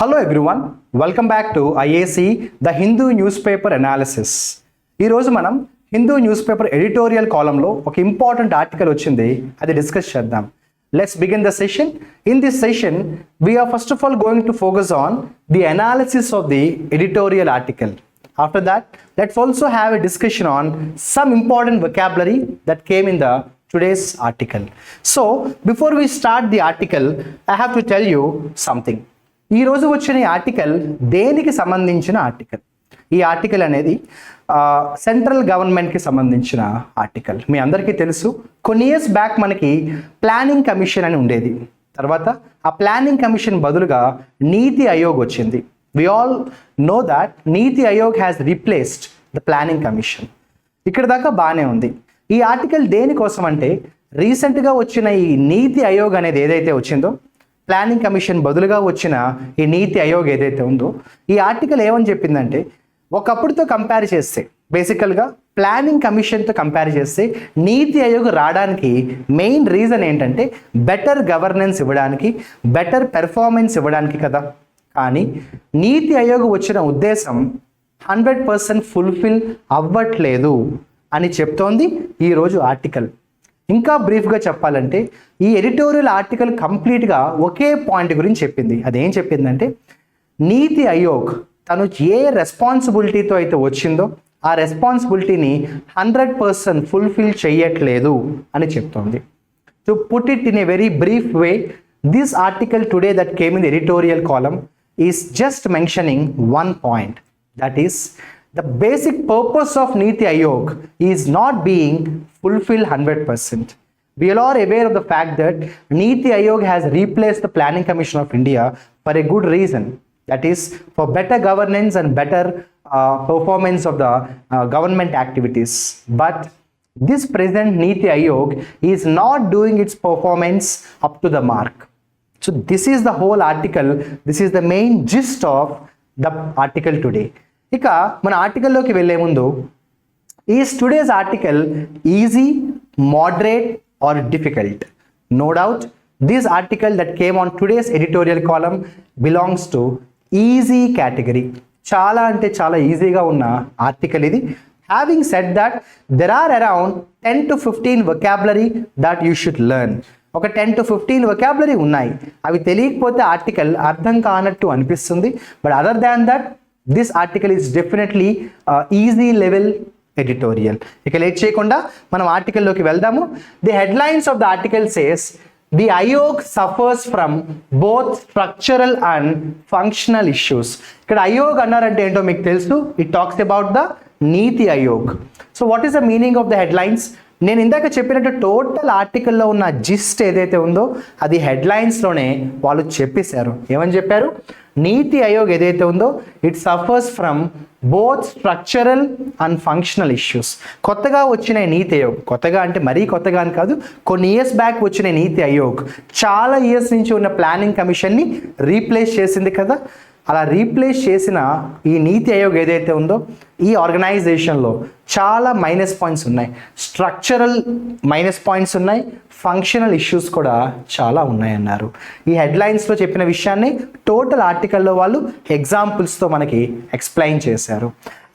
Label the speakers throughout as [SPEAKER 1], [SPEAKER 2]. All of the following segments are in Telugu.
[SPEAKER 1] Hello everyone, welcome back to IAC, the Hindu newspaper analysis. ఈ రోజు మనం హిందూ న్యూస్ పేపర్ ఎడిటోరియల్ కాలంలో ఒక ఇంపార్టెంట్ ఆర్టికల్ వచ్చింది, అది డిస్కస్ చేద్దాం. Let's begin the session. In this session, we are first of all going to focus on the analysis of the editorial article. After that, let's also have a discussion on some important vocabulary that came in the today's article. So, before we start the article, I have to tell you something. ఈ రోజు వచ్చిన ఈ ఆర్టికల్ దేనికి సంబంధించిన ఆర్టికల్? ఈ ఆర్టికల్ అనేది సెంట్రల్ గవర్నమెంట్కి సంబంధించిన ఆర్టికల్. మీ అందరికీ తెలుసు, కొన్ని ఇయర్స్ బ్యాక్ మనకి ప్లానింగ్ కమిషన్ అని ఉండేది. తర్వాత ఆ ప్లానింగ్ కమిషన్ బదులుగా నీతి ఆయోగ్ వచ్చింది. We all know that NITI Aayog has replaced the planning commission. ఇక్కడ దాకా బాగానే ఉంది. ఈ ఆర్టికల్ దేనికోసం అంటే, రీసెంట్గా వచ్చిన ఈ నీతి ఆయోగ్ అనేది ఏదైతే వచ్చిందో, ప్లానింగ్ కమిషన్ బదులుగా వచ్చిన ఈ నీతి ఆయోగ్ ఏదైతే ఉందో, ఈ ఆర్టికల్ ఏమని చెప్పిందంటే, ఒకప్పుడుతో కంపేర్ చేస్తే, బేసికల్గా ప్లానింగ్ కమిషన్తో కంపేర్ చేస్తే నీతి ఆయోగ్ రావడానికి మెయిన్ రీజన్ ఏంటంటే బెటర్ గవర్నెన్స్ ఇవ్వడానికి, బెటర్ పెర్ఫార్మెన్స్ ఇవ్వడానికి కదా. కానీ నీతి ఆయోగ్ వచ్చిన ఉద్దేశం 100% ఫుల్ఫిల్ అవ్వట్లేదు అని చెప్తోంది ఈరోజు ఆర్టికల్. ఇంకా బ్రీఫ్గా చెప్పాలంటే, ఈ ఎడిటోరియల్ ఆర్టికల్ కంప్లీట్గా ఒకే పాయింట్ గురించి చెప్పింది. అదేం చెప్పిందంటే, నీతి ఆయోగ్ తను ఏ రెస్పాన్సిబిలిటీతో అయితే వచ్చిందో ఆ రెస్పాన్సిబిలిటీని 100% ఫుల్ఫిల్ చేయట్లేదు అని చెప్తోంది. To put it in a very brief way, this article today that came in the editorial column is just mentioning one point, that is the basic purpose of Niti Aayog is not being fulfilled 100%. We all are aware of the fact that Niti Aayog has replaced the Planning Commission of India for a good reason. That is for better governance and better performance of the government activities. But this present Niti Aayog is not doing its performance up to the mark. So this is the whole article. This is the main gist of the article today. ఇక మన ఆర్టికల్లోకి వెళ్ళే ముందు, is today's article easy, moderate or difficult? No doubt this article that came on today's editorial column belongs to easy category. చాలా అంటే చాలా ఈజీగా ఉన్న ఆర్టికల్ ఇది. Having said that, there are around 10 to 15 vocabulary that you should learn. ఒక 10 to 15 vocabulary ఉన్నాయి. అవి తెలియకపోతే ఆర్టికల్ అర్థం కానట్టు అనిపిస్తుంది. But other than that, this article is definitely easy level editorial. ఇక లేట్ చేయకుండా మనం ఆర్టికల్లోకి వెళ్దాము. The headlines of the article says, the Aayog suffers from both structural and functional issues. ఇక్కడ ఆయోగ్ అన్నారంటే ఏంటో మీకు తెలుసు. It talks about the Niti Aayog. So what is the meaning of the headlines? నేను ఇందాక చెప్పినట్టు టోటల్ ఆర్టికల్లో ఉన్న జిస్ట్ ఏదైతే ఉందో అది హెడ్లైన్స్లోనే వాళ్ళు చెప్పేశారు. ఏమని చెప్పారు? నీతి ఆయోగ్ ఏదైతే ఉందో, it suffers from both structural and functional issues. కొత్తగా వచ్చిన నీతి ఆయోగ్, కొత్తగా అంటే మరీ కొత్తగా అని కాదు, కొన్ని ఇయర్స్ బ్యాక్ వచ్చిన నీతి ఆయోగ్ చాలా ఇయర్స్ నుంచి ఉన్న ప్లానింగ్ కమిషన్ని రీప్లేస్ చేసింది కదా. అలా రీప్లేస్ చేసిన ఈ నీతి ఆయోగ్ ఏదైతే ఉందో, ఈ ఆర్గనైజేషన్లో చాలా మైనస్ పాయింట్స్ ఉన్నాయి. స్ట్రక్చరల్ మైనస్ పాయింట్స్ ఉన్నాయి, ఫంక్షనల్ ఇష్యూస్ కూడా చాలా ఉన్నాయన్నారు. ఈ హెడ్లైన్స్లో చెప్పిన విషయాన్ని టోటల్ ఆర్టికల్లో వాళ్ళు ఎగ్జాంపుల్స్తో మనకి ఎక్స్ప్లెయిన్ చేశారు.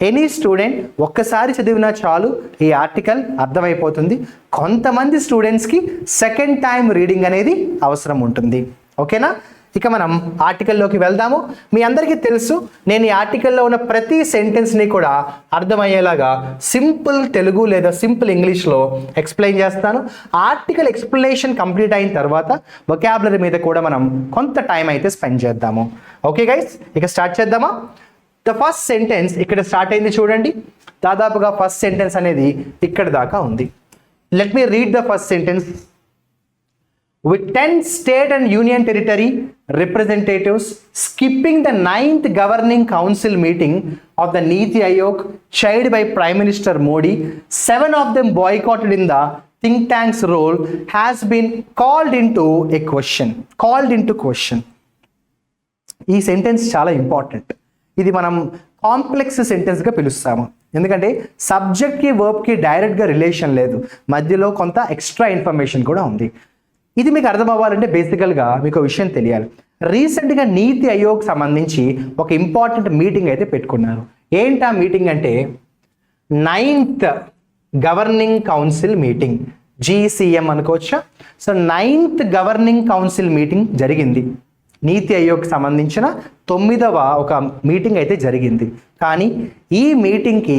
[SPEAKER 1] ఎనీ స్టూడెంట్ ఒక్కసారి చదివినా చాలు ఈ ఆర్టికల్ అర్థమైపోతుంది. కొంతమంది స్టూడెంట్స్కి సెకండ్ టైం రీడింగ్ అనేది అవసరం ఉంటుంది. ఓకేనా? ఇక మనం ఆర్టికల్లోకి వెళ్దాము. మీ అందరికీ తెలుసు, నేను ఈ ఆర్టికల్లో ఉన్న ప్రతి సెంటెన్స్ని కూడా అర్థమయ్యేలాగా సింపుల్ తెలుగు లేదా సింపుల్ ఇంగ్లీష్లో ఎక్స్ప్లెయిన్ చేస్తాను. ఆర్టికల్ ఎక్స్ప్లెనేషన్ కంప్లీట్ అయిన తర్వాత వొకాబులరీ మీద కూడా మనం కొంత టైం అయితే స్పెండ్ చేద్దాము. ఓకే గైస్, ఇక స్టార్ట్ చేద్దామా? ద ఫస్ట్ సెంటెన్స్ ఇక్కడ స్టార్ట్ అయింది చూడండి. దాదాపుగా ఫస్ట్ సెంటెన్స్ అనేది ఇక్కడ దాకా ఉంది. Let me read the first sentence. With 10 state and union territory representatives skipping the 9th governing council meeting of the Niti Aayog chaired by Prime Minister Modi, 7 of them boycotted in the think tank's role has been called into question. ఈ సెంటెన్స్ చాలా ఇంపార్టెంట్. ఇది మనం కాంప్లెక్స్ సెంటెన్స్గా పిలుస్తాము. ఎందుకంటే సబ్జెక్ట్కి వర్బ్కి డైరెక్ట్గా రిలేషన్ లేదు, మధ్యలో కొంత ఎక్స్ట్రా ఇన్ఫర్మేషన్ కూడా ఉంది. ఇది మీకు అర్థం అవ్వాలంటే బేసికల్గా మీకు విషయం తెలియాలి. రీసెంట్గా నీతి ఆయోగ్ సంబంధించి ఒక ఇంపార్టెంట్ మీటింగ్ అయితే పెట్టుకున్నారు. ఏంటి ఆ మీటింగ్ అంటే 9th governing council meeting, GCM అనుకోవచ్చా. So 9th governing council meeting జరిగింది. నీతి ఆయోగ్ సంబంధించిన 9వ ఒక మీటింగ్ అయితే జరిగింది. కానీ ఈ మీటింగ్కి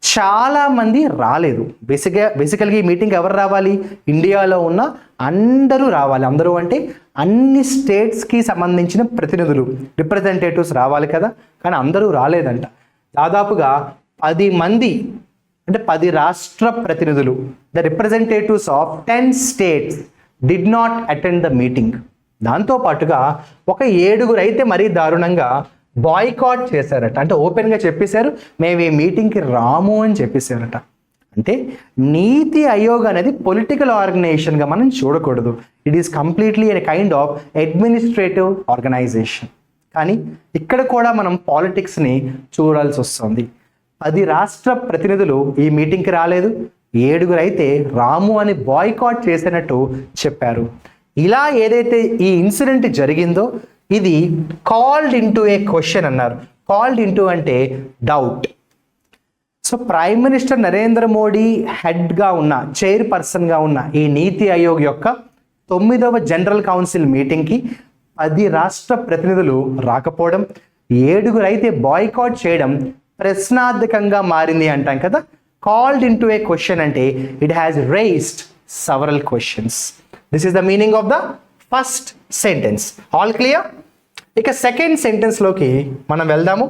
[SPEAKER 1] చాలామంది రాలేదు. బేసికల్గా ఈ మీటింగ్ ఎవరు రావాలి? ఇండియాలో ఉన్న అందరూ రావాలి. అందరూ అంటే అన్ని స్టేట్స్కి సంబంధించిన ప్రతినిధులు, రిప్రజెంటేటివ్స్ రావాలి కదా. కానీ అందరూ రాలేదంట. దాదాపుగా 10 మంది, అంటే 10 రాష్ట్ర ప్రతినిధులు, the representatives of 10 states did not attend the meeting. దాంతోపాటుగా ఒక 7 అయితే మరీ దారుణంగా బాయ్కాట్ చేశారట. అంటే ఓపెన్గా చెప్పేశారు, మేము ఈ మీటింగ్కి రాము అని చెప్పేశారట. అంటే నీతి ఆయోగ్ అనేది పొలిటికల్ ఆర్గనైజేషన్గా మనం చూడకూడదు. It is completely a kind of administrative organization. కానీ ఇక్కడ కూడా మనం పాలిటిక్స్ని చూడాల్సి వస్తుంది. 10 రాష్ట్ర ప్రతినిధులు ఈ మీటింగ్కి రాలేదు, 7 అయితే రాము అని బాయ్కాట్ చేసినట్టు చెప్పారు. ఇలా ఏదైతే ఈ ఇన్సిడెంట్ జరిగిందో ఇది కాల్డ్ ఇంటూ ఏ క్వశ్చన్ అన్నారు. కాల్డ్ ఇంటూ అంటే doubt. So prime minister Narendra Modi హెడ్గా ఉన్న, చైర్పర్సన్గా ఉన్న ఈ నీతి ఆయోగ్ యొక్క 9వ జనరల్ కౌన్సిల్ మీటింగ్కి 10 రాష్ట్ర ప్రతినిధులు రాకపోవడం, 7 అయితే బాయ్కాట్ చేయడం ప్రశ్నార్థకంగా మారింది అంటాం కదా. కాల్డ్ ఇంటూ ఏ క్వశ్చన్ అంటే it has raised several questions. This is the meaning of the first sentence. All clear? ఇక సెకండ్ సెంటెన్స్లోకి మనం వెళ్దాము.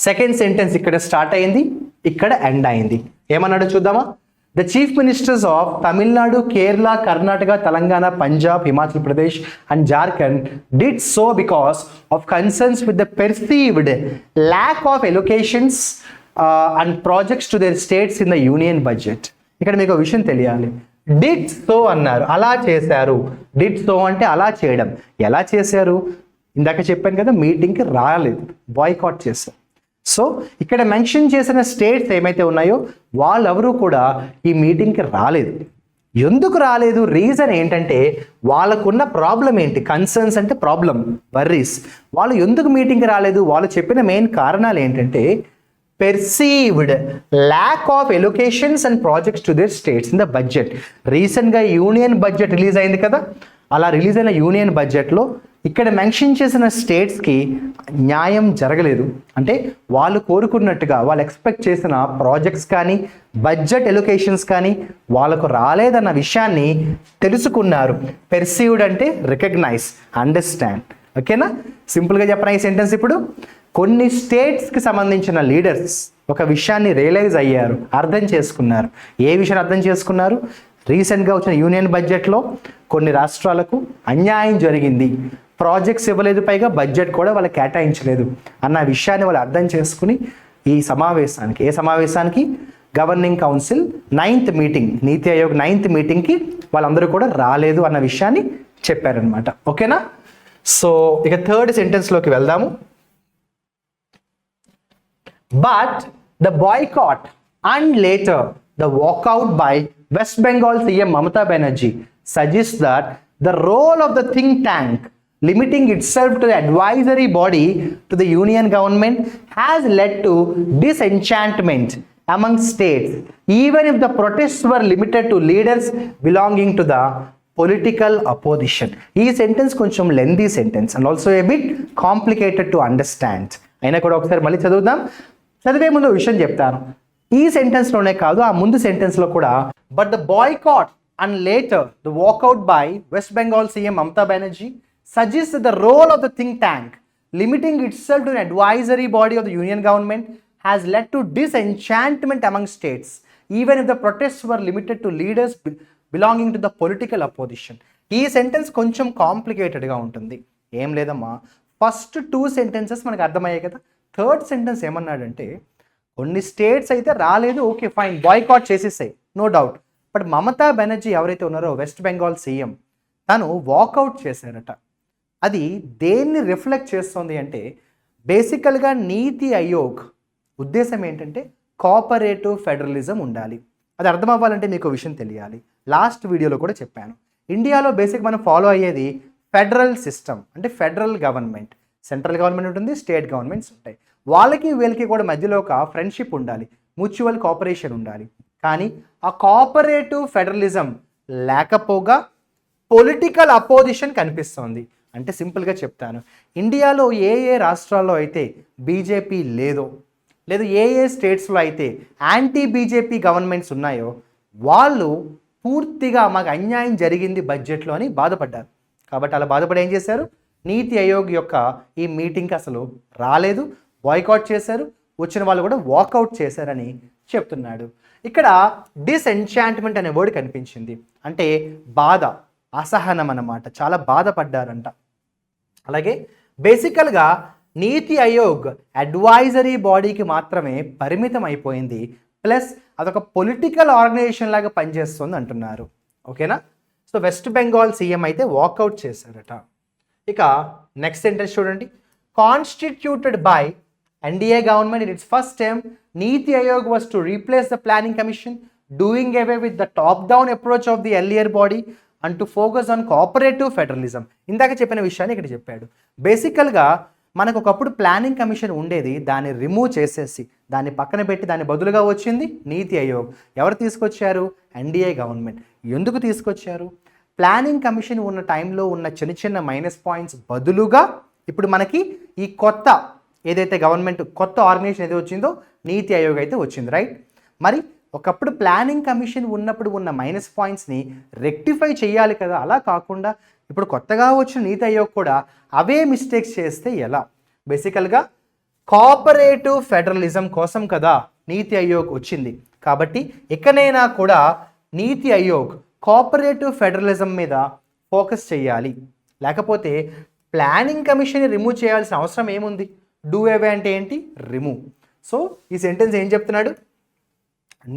[SPEAKER 1] సెకండ్ సెంటెన్స్ ఇక్కడ స్టార్ట్ అయింది, ఇక్కడ ఎండ్ అయింది. ఏమన్నాడు చూద్దామా? The chief ministers of Tamil Nadu, Kerala, Karnataka, Telangana, Punjab, Himachal Pradesh and Jharkhand did so because of concerns with the perceived lack of allocations and projects to their states in the union budget. ఇక్కడ మీకు ఒక విషయం తెలియాలి. డిడ్ సో అన్నారు, అలా చేశారు. డిడ్ సో అంటే అలా చేయడం. ఎలా చేశారు? ఇందాక చెప్పాను కదా, మీటింగ్కి రాలేదు, బాయ్కాట్ చేశారు. సో ఇక్కడ మెన్షన్ చేసిన స్టేట్స్ ఏమైతే ఉన్నాయో వాళ్ళెవరూ కూడా ఈ మీటింగ్కి రాలేదు. ఎందుకు రాలేదు? రీజన్ ఏంటంటే వాళ్ళకున్న ప్రాబ్లం ఏంటి? కన్సర్న్స్ అంటే ప్రాబ్లం, వర్రీస్. వాళ్ళు ఎందుకు మీటింగ్కి రాలేదు? వాళ్ళు చెప్పిన మెయిన్ కారణాలు ఏంటంటే perceived lack of allocations and projects to their states in the budget. రీసెంట్గా యూనియన్ బడ్జెట్ రిలీజ్ అయింది కదా. అలా రిలీజ్ అయిన యూనియన్ బడ్జెట్లో ఇక్కడ మెన్షన్ చేసిన స్టేట్స్కి న్యాయం జరగలేదు. అంటే వాళ్ళు కోరుకున్నట్టుగా, వాళ్ళు ఎక్స్పెక్ట్ చేసిన ప్రాజెక్ట్స్ కానీ బడ్జెట్ ఎలొకేషన్స్ కానీ వాళ్ళకు రాలేదన్న విషయాన్ని తెలుసుకున్నారు. పెర్సీవ్డ్ అంటే రికగ్నైజ్, అండర్స్టాండ్. ఓకేనా? సింపుల్గా చెప్పనా ఈ సెంటెన్స్? ఇప్పుడు కొన్ని స్టేట్స్కి సంబంధించిన లీడర్స్ ఒక విషయాన్ని రియలైజ్ అయ్యారు, అర్థం చేసుకున్నారు. ఏ విషయాన్ని అర్థం చేసుకున్నారు? రీసెంట్గా వచ్చిన యూనియన్ బడ్జెట్లో కొన్ని రాష్ట్రాలకు అన్యాయం జరిగింది, ప్రాజెక్ట్స్ ఇవ్వలేదు, పైగా బడ్జెట్ కూడా వాళ్ళు కేటాయించలేదు అన్న విషయాన్ని వాళ్ళు అర్థం చేసుకుని ఈ సమావేశానికి, ఏ సమావేశానికి? గవర్నింగ్ కౌన్సిల్ 9th మీటింగ్, నీతి ఆయోగ్ 9th మీటింగ్కి వాళ్ళందరూ కూడా రాలేదు అన్న విషయాన్ని చెప్పారనమాట. ఓకేనా? సో ఇక థర్డ్ సెంటెన్స్లోకి వెళ్దాము. But the boycott and later the walkout by West Bengal CM Mamata Banerjee suggests that the role of the think tank limiting itself to the advisory body to the union government has led to disenchantment among states, even if the protests were limited to leaders belonging to the political opposition. ఈ సెంటెన్స్ కొంచెం lengthy sentence and also a bit complicated to understand. అయినా కూడా ఒకసారి మళ్ళీ చదువుదాం. చదివే ముందు విషయం చెప్తాను. ఈ సెంటెన్స్లోనే కాదు, ఆ ముందు సెంటెన్స్లో కూడా. But the boycott and later the walkout by West Bengal CM Mamata Banerjee suggests that the role of the think tank limiting itself to an advisory body of the union government has led to disenchantment among states, even if the protests were limited to leaders belonging to the political opposition. ఈ సెంటెన్స్ కొంచెం కాంప్లికేటెడ్గా ఉంటుంది. ఏం లేదమ్మా, ఫస్ట్ 2 సెంటెన్సెస్ మనకు అర్థమయ్యాయి కదా. థర్డ్ సెంటెన్స్ ఏమన్నాడంటే కొన్ని స్టేట్స్ అయితే రాలేదు, ఓకే ఫైన్, బాయ్కాట్ చేసేసాయి, no doubt. But Mamata Banerjee ఎవరైతే ఉన్నారో వెస్ట్ బెంగాల్ సీఎం, తను వాకౌట్ చేశారట. అది దేన్ని రిఫ్లెక్ట్ చేస్తుంది అంటే బేసికల్గా నీతి ఆయోగ్ ఉద్దేశం ఏంటంటే కోఆపరేటివ్ ఫెడరలిజం ఉండాలి. అది అర్థం అవ్వాలంటే మీకు విషయం తెలియాలి. లాస్ట్ వీడియోలో కూడా చెప్పాను, ఇండియాలో బేసిక్ మనం ఫాలో అయ్యేది ఫెడరల్ సిస్టమ్ అంటే ఫెడరల్ గవర్నమెంట్, సెంట్రల్ గవర్నమెంట్ ఉంటుంది, స్టేట్ గవర్నమెంట్స్ ఉంటాయి. వాళ్ళకి వీళ్ళకి కూడా మధ్యలో ఒక ఫ్రెండ్షిప్ ఉండాలి, మ్యూచువల్ కోఆపరేషన్ ఉండాలి. కానీ ఆ కోఆపరేటివ్ ఫెడరలిజం లేకపోగా పొలిటికల్ అపోజిషన్ కనిపిస్తోంది. అంటే సింపుల్గా చెప్తాను, ఇండియాలో ఏ ఏ రాష్ట్రాల్లో అయితే బీజేపీ లేదు ఏ ఏ స్టేట్స్లో అయితే యాంటీ బీజేపీ గవర్నమెంట్స్ ఉన్నాయో వాళ్ళు పూర్తిగా మాకు అన్యాయం జరిగింది బడ్జెట్లో అని బాధపడ్డారు. కాబట్టి అలా బాధపడి ఏం చేశారు, నీతి ఆయోగ్ యొక్క ఈ మీటింగ్కి అసలు రాలేదు, బాయ్కాట్ చేశారు, వచ్చిన వాళ్ళు కూడా వాకౌట్ చేశారని చెప్తున్నాడు. ఇక్కడ డిసెన్చాంట్మెంట్ అనే వర్డ్ కనిపించింది, అంటే బాధ, అసహనం అన్నమాట, చాలా బాధపడ్డారంట. అలాగే బేసికల్గా నీతి ఆయోగ్ అడ్వైజరీ బాడీకి మాత్రమే పరిమితం అయిపోయింది, ప్లస్ అదొక పొలిటికల్ ఆర్గనైజేషన్ లాగా పనిచేస్తుంది అంటున్నారు. ఓకేనా? సో వెస్ట్ బెంగాల్ సీఎం అయితే వాకౌట్ చేశారట. ఇక నెక్స్ట్ సెంటెన్స్ చూడండి, constituted by NDA government in its first time Niti Aayog was to replace the planning commission, doing away with the top down approach of the earlier body and to focus on cooperative federalism. ఇందాక చెప్పిన విషయాన్ని ఇక్కడ చెప్పాడు. బేసికల్గా మనకు ఒకప్పుడు ప్లానింగ్ కమిషన్ ఉండేది, దాన్ని రిమూవ్ చేసేసి దాన్ని పక్కన పెట్టి దాని బదులుగా వచ్చింది నీతి ఆయోగ్. ఎవరు తీసుకొచ్చారు? NDA government. ఎందుకు తీసుకొచ్చారు? ప్లానింగ్ కమిషన్ ఉన్న టైంలో ఉన్న చిన్న చిన్న మైనస్ పాయింట్స్ బదులుగా ఇప్పుడు మనకి ఈ కొత్త ఏదైతే గవర్నమెంట్ కొత్త ఆర్గనైజేషన్ ఏదైతే వచ్చిందో నీతి ఆయోగ్ అయితే వచ్చింది, రైట్? మరి ఒకప్పుడు ప్లానింగ్ కమిషన్ ఉన్నప్పుడు ఉన్న మైనస్ పాయింట్స్ని రెక్టిఫై చేయాలి కదా, అలా కాకుండా ఇప్పుడు కొత్తగా వచ్చిన నీతి ఆయోగ్ కూడా అవే మిస్టేక్స్ చేస్తే ఎలా? బేసికల్గా కోఆపరేటివ్ ఫెడరలిజం కోసం కదా నీతి ఆయోగ్ వచ్చింది. కాబట్టి ఎక్కడైనా కూడా నీతి ఆయోగ్ కోఆపరేటివ్ ఫెడరలిజం మీద ఫోకస్ చేయాలి, లేకపోతే ప్లానింగ్ కమిషన్ రిమూవ్ చేయాల్సిన అవసరం ఏముంది? డూ అవే అంటే ఏంటి? రిమూవ్. సో ఈ సెంటెన్స్ ఏం చెప్తున్నాడు?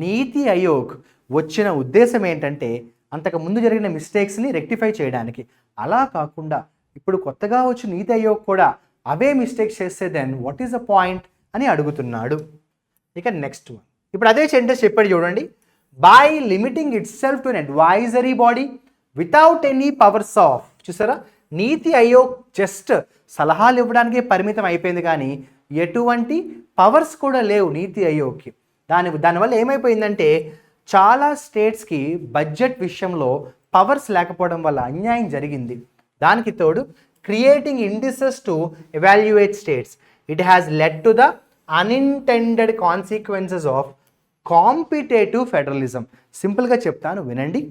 [SPEAKER 1] నీతి ఆయోగ్ వచ్చిన ఉద్దేశం ఏంటంటే అంతకు ముందు జరిగిన మిస్టేక్స్ని రెక్టిఫై చేయడానికి. అలా కాకుండా ఇప్పుడు కొత్తగా వచ్చిన నీతి ఆయోగ్ కూడా అవే మిస్టేక్స్ చేస్తే then what is the point అని అడుగుతున్నాడు. ఇక నెక్స్ట్ వన్, ఇప్పుడు అదే సెంటెన్స్ చెప్పాడు చూడండి, by limiting it self to an advisory body without any powers of. చూసారా, నీతి ఆయోగ్ జస్ట్ సలహాలు ఇవ్వడానికే పరిమితం అయిపోయింది, కానీ ఎటువంటి పవర్స్ కూడా లేవు నీతి ఆయోగ్కి. దానివల్ల ఏమైపోయిందంటే చాలా స్టేట్స్కి బడ్జెట్ విషయంలో పవర్స్ లేకపోవడం వల్ల అన్యాయం జరిగింది. దానికి తోడు creating indices to evaluate states, it has led to the unintended consequences of competitive federalism. సింపుల్గా చెప్తాను వినండి,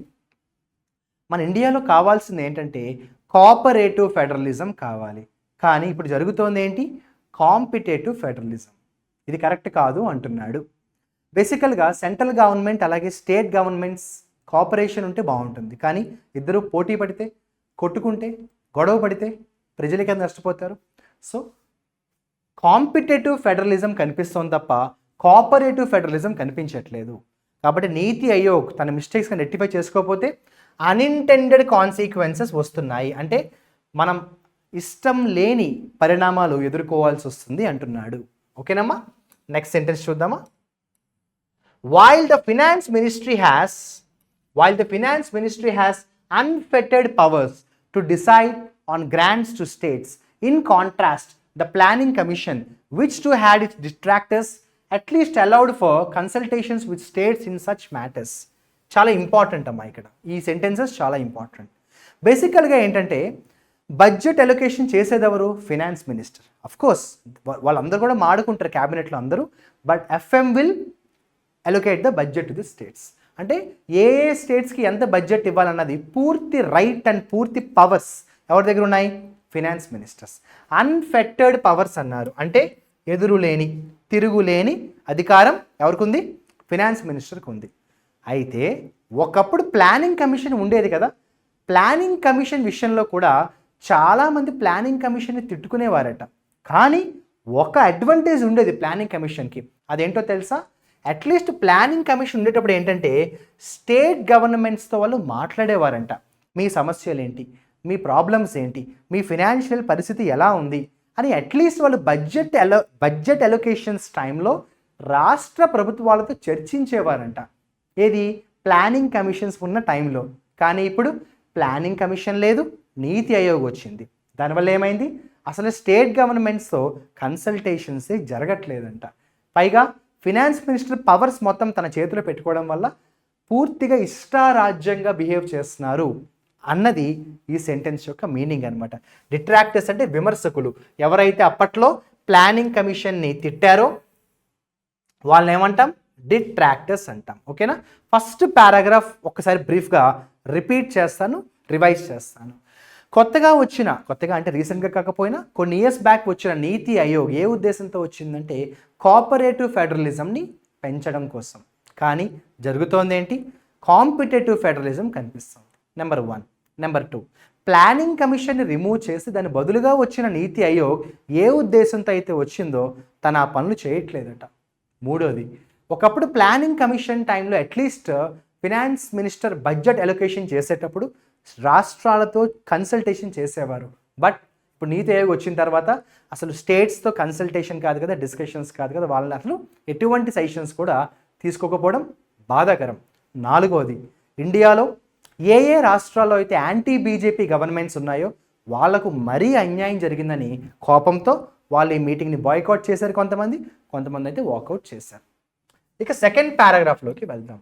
[SPEAKER 1] మన ఇండియాలో కావాల్సింది ఏంటంటే కోఆపరేటివ్ ఫెడరలిజం కావాలి, కానీ ఇప్పుడు జరుగుతోంది ఏంటి? Competitive federalism. ఇది కరెక్ట్ కాదు అంటున్నాడు. బేసికల్గా సెంట్రల్ గవర్నమెంట్ అలాగే స్టేట్ గవర్నమెంట్స్ కోఆపరేషన్ ఉంటే బాగుంటుంది, కానీ ఇద్దరు పోటీ పడితే, కొట్టుకుంటే, గొడవ పడితే ప్రజలకి ఎంత నష్టపోతారు? సో కాంపిటేటివ్ ఫెడరలిజం కనిపిస్తోంది తప్ప కోఆపరేటివ్ ఫెడరలిజం కనిపించట్లేదు. కాబట్టి నీతి ఆయోగ్ తన మిస్టేక్స్ని రెక్టిఫై చేసుకోకపోతే అన్ఇంటెండెడ్ కాన్సిక్వెన్సెస్ వస్తున్నాయి, అంటే మనం ఇష్టం లేని పరిణామాలు ఎదుర్కోవాల్సి వస్తుంది అంటున్నాడు. ఓకేనమ్మా? నెక్స్ట్ సెంటెన్స్ చూద్దామా. While the finance ministry has unfettered powers to decide on grants to states, in contrast, the planning commission, which too had its detractors, at least allowed for consultations with states in such matters. చాలా ఇంపార్టెంట్ అమ్మా, ఇక్కడ ఈ సెంటెన్సెస్ చాలా ఇంపార్టెంట్. బేసికల్గా ఏంటంటే బడ్జెట్ అలొకేషన్ చేసేదెవరు? Finance minister. అఫ్ కోర్స్ వాళ్ళందరూ కూడా మాడుకుంటారు క్యాబినెట్లో అందరూ, but FM will allocate the budget to the states. అంటే ఏ ఏ స్టేట్స్కి ఎంత బడ్జెట్ ఇవ్వాలన్నది పూర్తి రైట్ అండ్ పూర్తి పవర్స్ ఎవరి దగ్గర ఉన్నాయి? Finance ministers. అన్ఫెక్టెడ్ పవర్స్ అన్నారు, అంటే ఎదురులేని తిరుగులేని అధికారం ఎవరికి ఉంది? ఫినాన్స్ మినిస్టర్కి ఉంది. అయితే ఒకప్పుడు ప్లానింగ్ కమిషన్ ఉండేది కదా, ప్లానింగ్ కమిషన్ విషయంలో కూడా చాలామంది ప్లానింగ్ కమిషన్ని తిట్టుకునేవారట. కానీ ఒక అడ్వాంటేజ్ ఉండేది ప్లానింగ్ కమిషన్కి, అదేంటో తెలుసా? అట్లీస్ట్ ప్లానింగ్ కమిషన్ ఉండేటప్పుడు ఏంటంటే స్టేట్ గవర్నమెంట్స్తో వాళ్ళు మాట్లాడేవారంట. మీ సమస్యలు ఏంటి, మీ ప్రాబ్లమ్స్ ఏంటి, మీ ఫినాన్షియల్ పరిస్థితి ఎలా ఉంది అని అట్లీస్ట్ వాళ్ళు బడ్జెట్ అలొకేషన్స్ టైంలో రాష్ట్ర ప్రభుత్వాలతో చర్చించేవారంట. ఏది? ప్లానింగ్ కమిషన్స్ ఉన్న టైంలో. కానీ ఇప్పుడు ప్లానింగ్ కమిషన్ లేదు, నీతి ఆయోగ్ వచ్చింది. దానివల్ల ఏమైంది, అసలు స్టేట్ గవర్నమెంట్స్తో కన్సల్టేషన్సే జరగట్లేదంట. పైగా ఫినాన్స్ మినిస్టర్ పవర్స్ మొత్తం తన చేతిలో పెట్టుకోవడం వల్ల పూర్తిగా ఇష్టారాజ్యంగా బిహేవ్ చేస్తున్నారు అన్నది ఈ సెంటెన్స్ యొక్క మీనింగ్ అనమాట. డిట్రాక్టర్స్ అంటే విమర్శకులు. ఎవరైతే అప్పట్లో ప్లానింగ్ కమిషన్ని తిట్టారో వాళ్ళని ఏమంటాం, డిట్రాక్టర్స్ అంటాం. ఓకేనా. ఫస్ట్ పారాగ్రాఫ్ ఒక్కసారి బ్రీఫ్గా రిపీట్ చేస్తాను, రివైజ్ చేస్తాను. కొత్తగా అంటే రీసెంట్గా కాకపోయినా కొన్ని ఇయర్స్ బ్యాక్ వచ్చిన నీతి ఆయోగ్ ఏ ఉద్దేశంతో వచ్చిందంటే కోఆపరేటివ్ ఫెడరలిజంని పెంచడం కోసం. కానీ జరుగుతోంది ఏంటి, కాంపిటేటివ్ ఫెడరలిజం కనిపిస్తుంది. నెంబర్ 1. నెంబర్ 2, ప్లానింగ్ కమిషన్ని రిమూవ్ చేసి దాని బదులుగా వచ్చిన నీతి ఆయోగ్ ఏ ఉద్దేశంతో అయితే వచ్చిందో తన ఆ పనులు చేయట్లేదట. 3వది, ఒకప్పుడు ప్లానింగ్ కమిషన్ టైంలో at least finance minister budget allocation చేసేటప్పుడు రాష్ట్రాలతో కన్సల్టేషన్ చేసేవారు. బట్ ఇప్పుడు నీతి ఆయోగ్ వచ్చిన తర్వాత అసలు స్టేట్స్తో కన్సల్టేషన్ కాదు కదా, డిస్కషన్స్ కాదు కదా, వాళ్ళని అసలు ఎటువంటి సజెషన్స్ కూడా తీసుకోకపోవడం బాధాకరం. 4వది, ఇండియాలో ఏ రాష్ట్రాల్లో అయితే యాంటీ బీజేపీ గవర్నమెంట్స్ ఉన్నాయో వాళ్లకు మరీ అన్యాయం జరిగిందని కోపంతో వాళ్ళు ఈ మీటింగ్ని బాయ్కాట్ చేశారు. కొంతమంది అయితే వాకౌట్ చేశారు. ఇక సెకండ్ పారాగ్రాఫ్లోకి వెళ్దాం.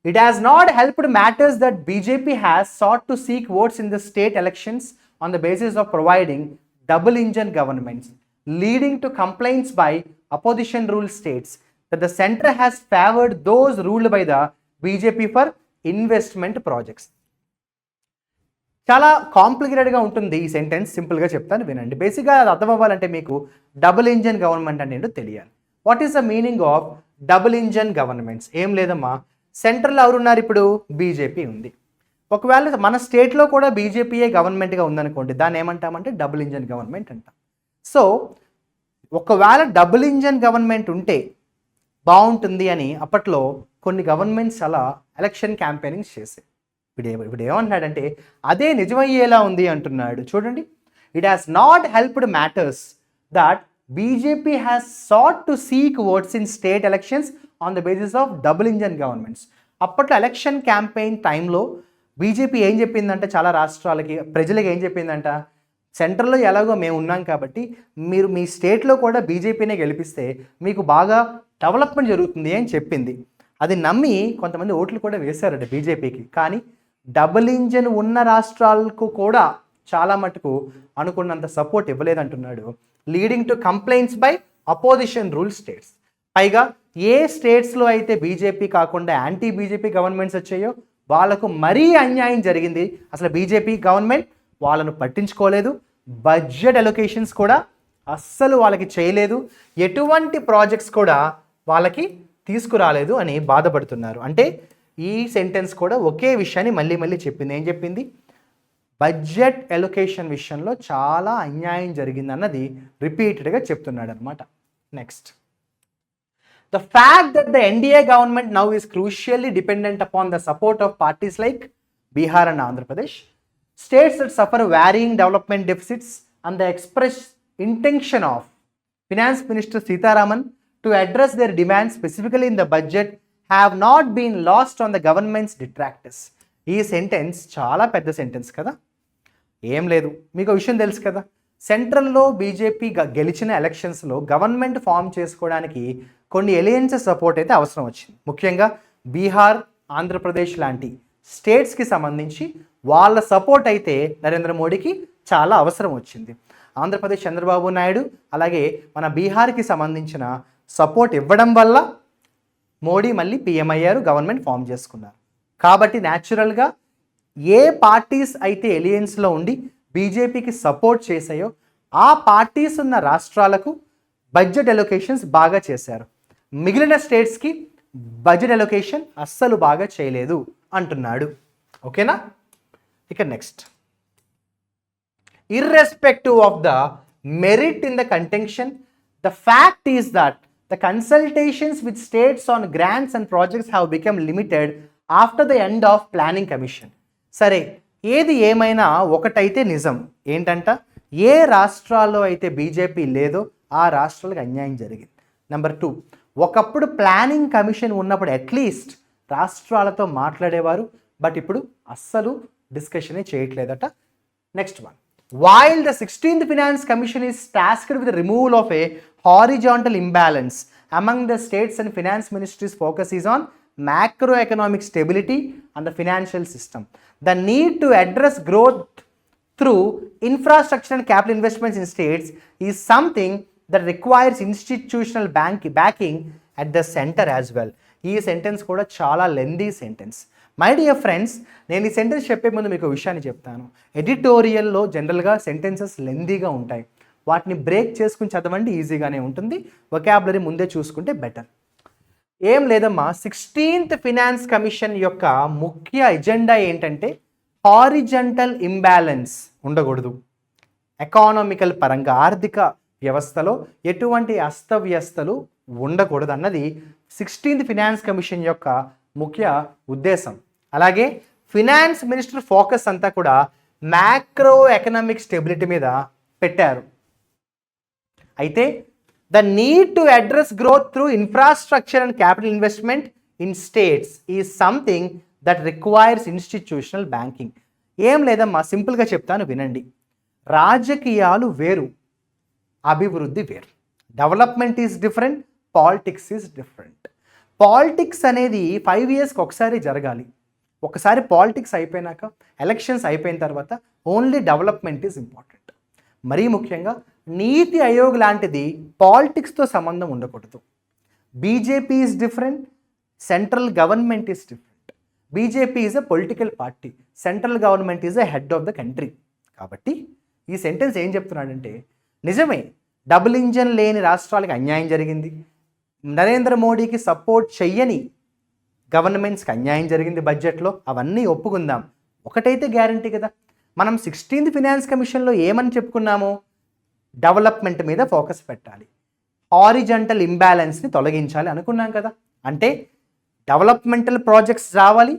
[SPEAKER 1] It has not helped matters that BJP has sought to seek votes in the state elections on the basis of providing double engine governments, leading to complaints by opposition ruled states that the center has favored those ruled by the BJP for investment projects. చాలా కాంప్లికేటెడ్గా ఉంటుంది ఈ సెంటెన్స్, సింపుల్గా చెప్తాను వినండి. బేసిక్గా అది అర్థం అవ్వాలంటే మీకు డబుల్ ఇంజన్ గవర్నమెంట్ అంటే ఏంటో తెలియాలి. What is the meaning of double engine governments? ఏం లేదమ్మా, సెంట్రల్లో ఎవరున్నారు, ఇప్పుడు బీజేపీ ఉంది. ఒకవేళ మన స్టేట్లో కూడా బీజేపీయే గవర్నమెంట్గా ఉందనుకోండి, దాన్ని ఏమంటామంటే డబుల్ ఇంజన్ గవర్నమెంట్ అంటాం. సో ఒకవేళ డబుల్ ఇంజన్ గవర్నమెంట్ ఉంటే బాగుంటుంది అని అప్పట్లో కొన్ని గవర్నమెంట్స్ అలా ఎలక్షన్ క్యాంపెయినింగ్స్ చేసాయి. ఇప్పుడు ఏమంటున్నాడంటే అదే నిజమయ్యేలా ఉంది అంటున్నాడు. చూడండి, it has not helped matters that BJP has sought to seek votes in state elections on the basis of double engine governments. అప్పట్లో ఎలక్షన్ క్యాంపెయిన్ టైంలో బీజేపీ ఏం చెప్పిందంటే చాలా రాష్ట్రాలకి ప్రజలకి ఏం చెప్పిందంట, సెంట్రల్లో ఎలాగో మేము ఉన్నాం కాబట్టి మీరు మీ స్టేట్లో కూడా బీజేపీనే గెలిపిస్తే మీకు బాగా డెవలప్మెంట్ జరుగుతుంది అని చెప్పింది. అది నమ్మి కొంతమంది ఓట్లు కూడా వేశారట బీజేపీకి. కానీ డబుల్ ఇంజన్ ఉన్న రాష్ట్రాలకు కూడా చాలా మటుకు అనుకున్నంత సపోర్ట్ ఇవ్వలేదంటున్నాడు. Leading to complaints by opposition rule states. పైగా ఏ స్టేట్స్లో అయితే బీజేపీ కాకుండా యాంటీ బీజేపీ గవర్నమెంట్స్ వచ్చాయో వాళ్ళకు మరీ అన్యాయం జరిగింది. అసలు బీజేపీ గవర్నమెంట్ వాళ్ళను పట్టించుకోలేదు, బడ్జెట్ అలొకేషన్స్ కూడా అస్సలు వాళ్ళకి చేయలేదు, ఎటువంటి ప్రాజెక్ట్స్ కూడా వాళ్ళకి తీసుకురాలేదు అని బాధపడుతున్నారు. అంటే ఈ సెంటెన్స్ కూడా ఒకే విషయాన్ని మళ్ళీ చెప్పింది. ఏం చెప్పింది, బడ్జెట్ అలొకేషన్ విషయంలో చాలా అన్యాయం జరిగిందన్నది రిపీటెడ్గా చెప్తున్నాడు అనమాట. Next, the fact that the NDA government now is crucially dependent upon the support of parties like Bihar and Andhra Pradesh, states that suffer varying development deficits, and the express intention of Finance Minister Sitharaman to address their demands specifically in the budget have not been lost on the government's detractors. ఈ సెంటెన్స్ చాలా పెద్ద సెంటెన్స్ కదా. ఏం లేదు, మీకు విషయం తెలుసు కదా, సెంట్రల్లో బీజేపీ గెలిచిన ఎలక్షన్స్లో గవర్నమెంట్ ఫామ్ చేసుకోవడానికి కొన్ని ఎలియన్సెస్ సపోర్ట్ అయితే అవసరం వచ్చింది. ముఖ్యంగా బీహార్, ఆంధ్రప్రదేశ్ లాంటి స్టేట్స్కి సంబంధించి వాళ్ళ సపోర్ట్ అయితే నరేంద్ర మోడీకి చాలా అవసరం వచ్చింది. ఆంధ్రప్రదేశ్ చంద్రబాబు నాయుడు అలాగే మన బీహార్కి సంబంధించిన సపోర్ట్ ఇవ్వడం వల్ల మోడీ మళ్ళీ పీఎం అయ్యారు, గవర్నమెంట్ ఫామ్ చేసుకున్నారు. కాబట్టి న్యాచురల్గా ఏ పార్టీస్ అయితే ఎలియన్స్లో ఉండి బీజేపీకి సపోర్ట్ చేశాయో ఆ పార్టీస్ ఉన్న రాష్ట్రాలకు బడ్జెట్ అలొకేషన్స్ బాగా చేశారు, మిగిలిన స్టేట్స్కి బడ్జెట్ అలొకేషన్ అస్సలు బాగా చేయలేదు అంటున్నాడు. ఓకేనా. ఇక next, irrespective of the merit in the contention, the fact is that the consultations with states on grants and projects have become limited after the end of planning commission. సరే, ఏది ఏమైనా ఒకటైతే నిజం ఏంటంట, ఏ రాష్ట్రాల్లో అయితే బీజేపీ లేదో ఆ రాష్ట్రాలకు అన్యాయం జరిగింది. నెంబర్ 2, ఒకప్పుడు ప్లానింగ్ కమిషన్ ఉన్నప్పుడు అట్లీస్ట్ రాష్ట్రాలతో మాట్లాడేవారు, బట్ ఇప్పుడు అస్సలు డిస్కషనే చేయట్లేదట. Next one. While the 16th Finance Commission is tasked with the removal of a horizontal imbalance among the states and finance ministries, focus is on macroeconomic stability and the financial system. The need to address growth through infrastructure and capital investments in states is something that requires institutional backing at the center as well. ఈ సెంటెన్స్ కూడా చాలా lengthy sentence. My dear friends, నేను ఈ సెంటెన్స్ చెప్పే ముందు మీకు విషయాన్ని చెప్తాను. ఎడిటోరియల్లో జనరల్గా సెంటెన్సెస్ లెందీగా ఉంటాయి. వాటిని బ్రేక్ చేసుకుని చదవండి, ఈజీగానే ఉంటుంది. వొకాబులరీ ముందే చూసుకుంటే బెటర్. ఏం లేదమ్మా, 16th ఫినాన్స్ కమిషన్ యొక్క ముఖ్య ఎజెండా ఏంటంటే హారిజంటల్ ఇంబ్యాలెన్స్ ఉండకూడదు. ఎకానమికల్ పరంగా ఆర్థిక వ్యవస్థలో ఎటువంటి అస్తవ్యస్తలు ఉండకూడదు అన్నది 16th ఫినాన్స్ కమిషన్ యొక్క ముఖ్య ఉద్దేశం. అలాగే ఫినాన్స్ మినిస్టర్ ఫోకస్ అంతా కూడా మ్యాక్రో ఎకనామిక్ స్టెబిలిటీ మీద పెట్టారు. అయితే the need to address growth through infrastructure and capital investment in states is something that requires institutional banking. ఏం లేదమ్మా, సింపుల్గా చెప్తాను వినండి. రాజకీయాలు వేరు, అభివృద్ధి వేరు. Development is different, politics is different. Politics అనేది 5 yearsకి ఒకసారి జరగాలి. ఒకసారి పాలిటిక్స్ అయిపోయినాక, ఎలక్షన్స్ అయిపోయిన తర్వాత ఓన్లీ డెవలప్మెంట్ ఈజ్ ఇంపార్టెంట్. మరీ ముఖ్యంగా నీతి ఆయోగ్ లాంటిది పాలిటిక్స్తో సంబంధం ఉండకూడదు. BJP is different, central government is different. BJP is a political party, central government is a head of the country. కాబట్టి ఈ సెంటెన్స్ ఏం చెప్తున్నాడంటే, నిజమే డబుల్ ఇంజన్ లేని రాష్ట్రాలకు అన్యాయం జరిగింది, నరేంద్ర మోడీకి సపోర్ట్ చెయ్యని గవర్నమెంట్స్కి అన్యాయం జరిగింది బడ్జెట్లో, అవన్నీ ఒప్పుకుందాం. ఒకటైతే గ్యారంటీ కదా, మనం 16th ఫినాన్స్ కమిషన్లో ఏమని చెప్పుకున్నాము, డెవలప్మెంట్ మీద ఫోకస్ పెట్టాలి, హారిజంటల్ ఇంబ్యాలెన్స్ని తొలగించాలి అనుకున్నాం కదా. అంటే డెవలప్మెంటల్ ప్రాజెక్ట్స్ రావాలి,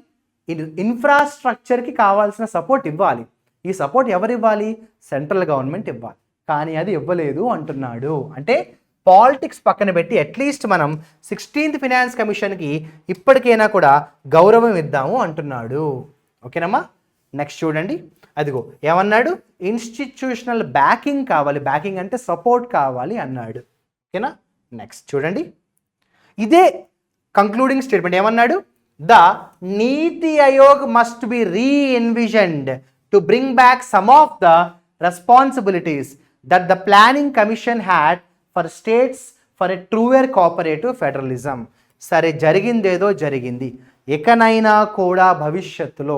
[SPEAKER 1] ఇన్ఫ్రాస్ట్రక్చర్కి కావాల్సిన సపోర్ట్ ఇవ్వాలి. ఈ సపోర్ట్ ఎవరు ఇవ్వాలి, సెంట్రల్ గవర్నమెంట్ ఇవ్వాలి. కానీ అది ఇవ్వలేదు అంటున్నాడు. అంటే పాలిటిక్స్ పక్కన పెట్టి అట్లీస్ట్ మనం 16th ఫినాన్స్ కమిషన్కి ఇప్పటికైనా కూడా గౌరవం ఇద్దాము అంటున్నాడు. ఓకేనమ్మా, నెక్స్ట్ చూడండి. అదిగో ఏమన్నాడు, ఇన్స్టిట్యూషనల్ బ్యాకింగ్ కావాలి, బ్యాకింగ్ అంటే సపోర్ట్ కావాలి అన్నాడు. ఓకేనా, నెక్స్ట్ చూడండి. ఇదే కంక్లూడింగ్ స్టేట్మెంట్. ఏమన్నాడు, the Niti Aayog must be reenvisioned to bring back some of the responsibilities that the planning commission had for states for a truer cooperative federalism. సరే, జరిగిందేదో జరిగింది. ఇకనైనా కూడా భవిష్యత్తులో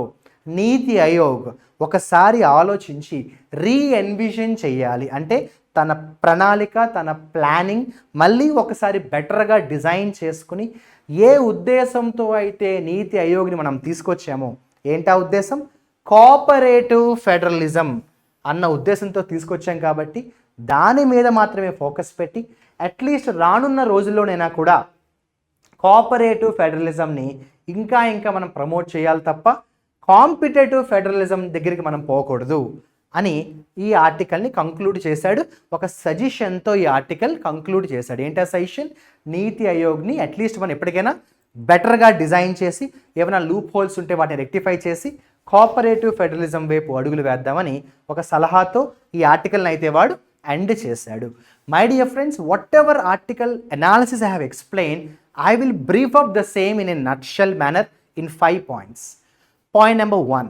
[SPEAKER 1] నీతి ఆయోగ్ ఒకసారి ఆలోచించి రీఎన్విజన్ చేయాలి. అంటే తన ప్రణాళిక, తన ప్లానింగ్ మళ్ళీ ఒకసారి బెటర్గా డిజైన్ చేసుకుని ఏ ఉద్దేశంతో అయితే నీతి ఆయోగ్ని మనం తీసుకొచ్చామో, ఏంటా ఉద్దేశం, కోఆపరేటివ్ ఫెడరలిజం అన్న ఉద్దేశంతో తీసుకొచ్చాం. కాబట్టి దాని మీద మాత్రమే ఫోకస్ పెట్టి అట్లీస్ట్ రానున్న రోజుల్లోనైనా కూడా కోఆపరేటివ్ ఫెడరలిజంని ఇంకా మనం ప్రమోట్ చేయాలి తప్ప కాంపిటేటివ్ ఫెడరలిజం దగ్గరికి మనం పోకూడదు అని ఈ ఆర్టికల్ని కంక్లూడ్ చేశాడు. ఒక సజెషన్తో ఈ ఆర్టికల్ కంక్లూడ్ చేశాడు. ఏంటా సజెషన్, నీతి ఆయోగ్ని అట్లీస్ట్ మనం ఎప్పటికైనా బెటర్గా డిజైన్ చేసి ఏమైనా లూప్ హోల్స్ ఉంటే వాటిని రెక్టిఫై చేసి కోఆపరేటివ్ ఫెడరలిజం వైపు అడుగులు వేద్దామని ఒక సలహాతో ఈ ఆర్టికల్ని అయితే వాడు ఎండ్ చేశాడు. My dear friends, what ever article analysis I have explain, I will brief up the same in a nutshell manner in 5 points. Point number 1,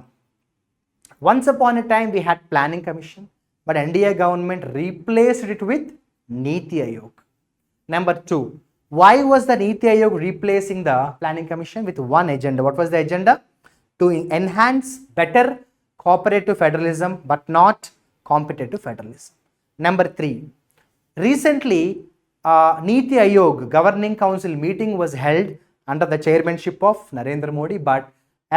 [SPEAKER 1] once upon a time we had planning commission, but NDA government replaced it with Niti Aayog. Number 2, why was the Niti Aayog replacing the planning commission with one agenda? What was the agenda? To enhance better cooperative federalism but not competitive federalism. Number 3, recently Niti Aayog governing council meeting was held under the chairmanship of Narendra Modi, but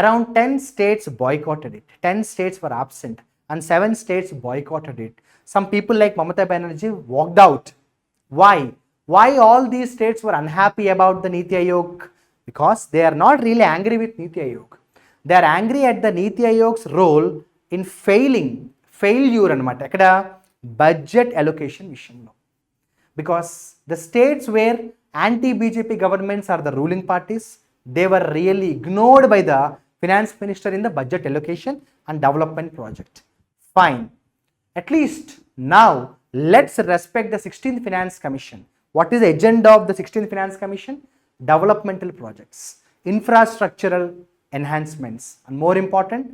[SPEAKER 1] around 10 states boycotted it. 10 states were absent and 7 states boycotted it. Some people like Mamata Banerjee walked out. Why? Why all these states were unhappy about the Niti Aayog? Because they are not really angry with Niti Aayog. They are angry at the Niti Aayog's role in failure anamata ekkada budget allocation vishayamlo. Because the states where anti-BJP governments are the ruling parties, they were really ignored by the finance minister in the budget allocation and development project. Fine. At least now let's respect the 16th Finance Commission. What is the agenda of the 16th Finance Commission? Developmental projects, infrastructural enhancements, and more important,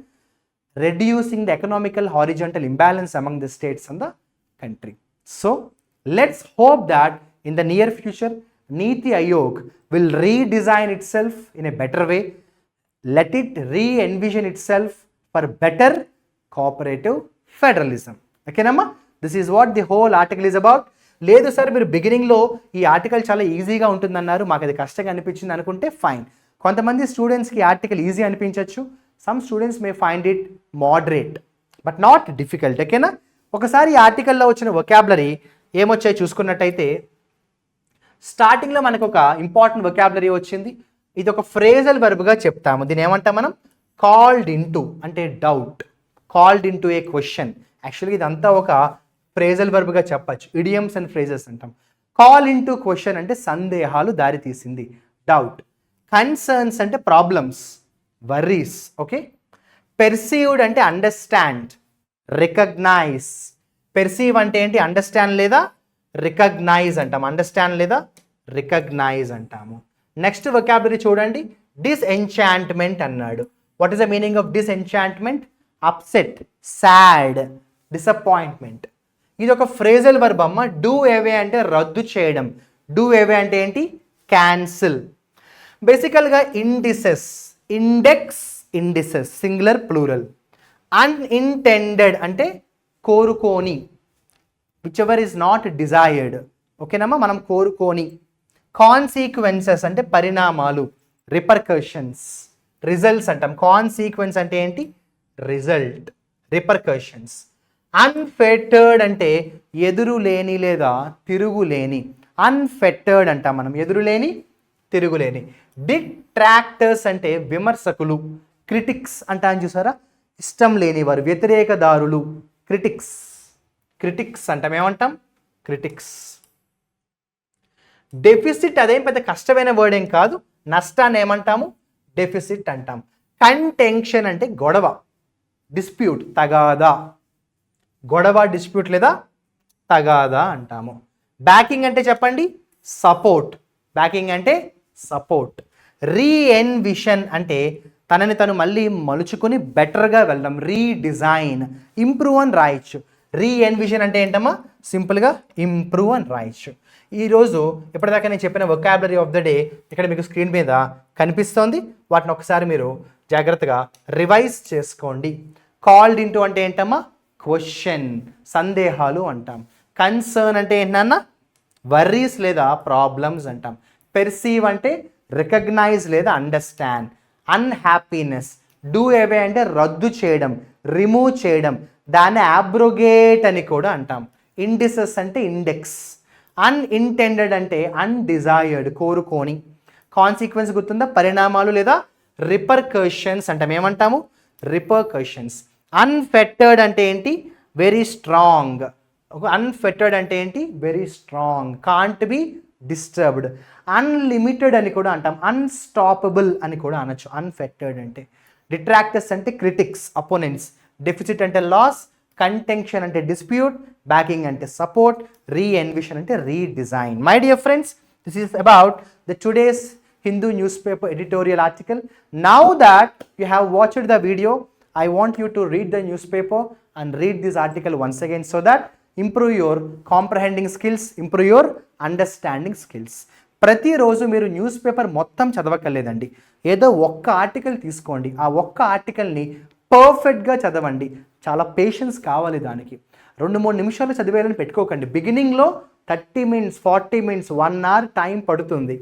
[SPEAKER 1] reducing the economical horizontal imbalance among the states and the country. So let's hope that in the near future Niti Aayog will redesign itself in a better way. Let it re-envision itself for better cooperative federalism. ఓకేనమ్మా, this is what the whole article is about. లేదు సార్ మీరు బిగినింగ్లో ఈ ఆర్టికల్ చాలా ఈజీగా ఉంటుందన్నారు, మాకు అది కష్టంగా అనిపించింది అనుకుంటే ఫైన్. కొంతమంది స్టూడెంట్స్కి ఆర్టికల్ ఈజీ అనిపించవచ్చు, some students may find it moderate but not difficult. ఓకేనా, ఒకసారి ఈ ఆర్టికల్లో వచ్చిన వొకాబులరీ ఏమొచ్చాయి చూసుకున్నట్టయితే, స్టార్టింగ్లో మనకు ఒక ఇంపార్టెంట్ వొకాబులరీ వచ్చింది. ఇది ఒక ఫ్రేజల్ వర్బ్గా చెప్తాము. దీని ఏమంటాం మనం? కాల్డ్ ఇంటూ అంటే doubt, called into a question. యాక్చువల్గా ఇదంతా ఒక ఫ్రేజల్ వర్బ్గా చెప్పచ్చు, ఇడియమ్స్ అండ్ ఫ్రేజెస్ అంటాం. కాల్ ఇంటూ క్వశ్చన్ అంటే సందేహాలు దారి తీసింది, డౌట్. కన్సర్న్స్ అంటే ప్రాబ్లమ్స్, వర్రీస్. ఓకే, పెర్సీవ్డ్ అంటే అండర్స్టాండ్, రికగ్నైజ్. పెర్సీవ్ అంటే ఏంటి? అండర్స్టాండ్ లేదా రికగ్నైజ్ అంటాం. అండర్స్టాండ్ లేదా రికగ్నైజ్ అంటాము. నెక్స్ట్ వొకాబులరీ చూడండి, డిస్ఎన్చాంట్మెంట్ అన్నాడు. What is the meaning of disenchantment? Upset, sad, disappointment. ఇది ఒక ఫ్రేజల్ వర్బ్ అమ్మ. డూ అవే అంటే రద్దు చేయడం, డూ అవే అంటే ఏంటి? క్యాన్సిల్. బేసికల్గా indices, index, indices singular plural. Unintended అంటే కోరుకోని, whichever is not desired. ఓకేనమ్మా, మనం కోరుకోని. కాన్సీక్వెన్సెస్ అంటే పరిణామాలు, రిపర్కషన్స్. రిజల్ట్స్ అంటాం. కాన్సీక్వెన్స్ అంటే ఏంటి? Result, repercussions. అన్ఫెటర్డ్ అంటే ఎదురులేని లేదా తిరుగులేని, అన్ఫెటర్డ్ అంటాం మనం, ఎదురులేని తిరుగులేని. డిట్రాక్టర్స్ అంటే విమర్శకులు, క్రిటిక్స్ అంటాం చూసారా, ఇష్టం లేనివారు, వ్యతిరేకదారులు, క్రిటిక్స్. క్రిటిక్స్ అంటాం, ఏమంటాం? క్రిటిక్స్. డెఫిసిట్ అదేం పెద్ద కష్టమైన వర్డ్ ఏం కాదు, నష్టాన్ని ఏమంటాము? డెఫిసిట్ అంటాం. కంటెన్షన్ అంటే గొడవ, డిస్ప్యూట్, తగాదా. గొడవ, డిస్ప్యూట్ లేదా తగాదా అంటాము. బ్యాకింగ్ అంటే చెప్పండి? సపోర్ట్. బ్యాకింగ్ అంటే సపోర్ట్. రీఎన్విషన్ అంటే తనని తను మళ్ళీ మలుచుకొని బెటర్గా వెళ్ళడం, రీడిజైన్. ఇంప్రూవ్ అని రాయొచ్చు. రీఎన్విషన్ అంటే ఏంటమ్మా? సింపుల్గా ఇంప్రూవ్ అని రాయొచ్చు. ఈరోజు ఇప్పటిదాకా నేను చెప్పిన వొకాబులరీ ఆఫ్ ద డే ఇక్కడ మీకు స్క్రీన్ మీద కనిపిస్తోంది. వాటిని ఒకసారి మీరు జాగ్రత్తగా రివైజ్ చేసుకోండి. కాల్డ్ ఇంటూ అంటే ఏంటమ్మా? క్వశ్చన్, సందేహాలు అంటాం. కన్సర్న్ అంటే ఏంటన్నా? వర్రీస్ లేదా ప్రాబ్లమ్స్ అంటాం. పెర్సీవ్ అంటే రికగ్నైజ్ లేదా అండర్స్టాండ్. అన్హ్యాపీనెస్. డూ అవే అంటే రద్దు చేయడం, రిమూవ్ చేయడం, దాన్ని అబ్రోగేట్ అని కూడా అంటాం. ఇండిసెస్ అంటే ఇండెక్స్. అన్ఇంటెండెడ్ అంటే అన్డిజైర్డ్, కోరుకోని. కాన్సిక్వెన్స్ గుర్తుందా? పరిణామాలు లేదా రిపర్కషన్స్ అంటాం. ఏమంటాము? రిపర్కషన్స్. అన్ఫెటర్డ్ అంటే ఏంటి? Very strong. అన్ఫెటర్డ్ అంటే ఏంటి? Very strong, can't be disturbed. Unlimited అని కూడా అంటాం, అన్స్టాపబుల్ అని కూడా అనొచ్చు అన్ఫెటర్డ్ అంటే. డిట్రాక్టర్స్ అంటే క్రిటిక్స్, అపోనెంట్స్. డెఫిసిట్ అంటే లాస్, కంటెన్షన్ అంటే డిస్ప్యూట్, బ్యాకింగ్ అంటే సపోర్ట్, రీఎన్విషన్ అంటే redesign. My dear friends, this is about the today's Hindu newspaper editorial article. Now that you have watched the video, I want you to read the newspaper and read this article once again so that improve your comprehending skills, improve your understanding skills. ప్రతిరోజు మీరు న్యూస్ పేపర్ మొత్తం చదవక్కర్లేదండి, ఏదో ఒక్క ఆర్టికల్ తీసుకోండి, ఆ ఒక్క ఆర్టికల్ని పర్ఫెక్ట్గా చదవండి. చాలా పేషెన్స్ కావాలి దానికి. 2-3 నిమిషాలు చదివేయాలని పెట్టుకోకండి. బిగినింగ్లో 30 minutes, 40 minutes, 1 hour టైం పడుతుంది,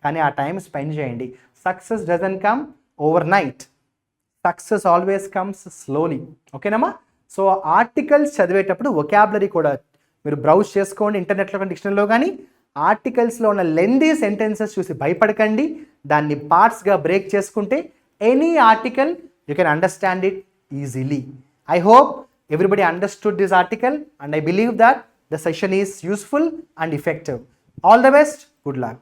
[SPEAKER 1] కానీ ఆ టైం స్పెండ్ చేయండి. Success doesn't come over night, success always comes slowly. ఓకేనమ్మా? సో ఆర్టికల్స్ చదివేటప్పుడు వొకాబులరీ కూడా మీరు బ్రౌజ్ చేసుకోండి, ఇంటర్నెట్లో కానీ డిక్షనరీలో కానీ. ఆర్టికల్స్లో ఉన్న లెందీ సెంటెన్సెస్ చూసి భయపడకండి, దాన్ని పార్ట్స్గా బ్రేక్ చేసుకుంటే any article you can understand it easily. I hope everybody understood this article and I believe that the session is useful and effective. All the best, good luck.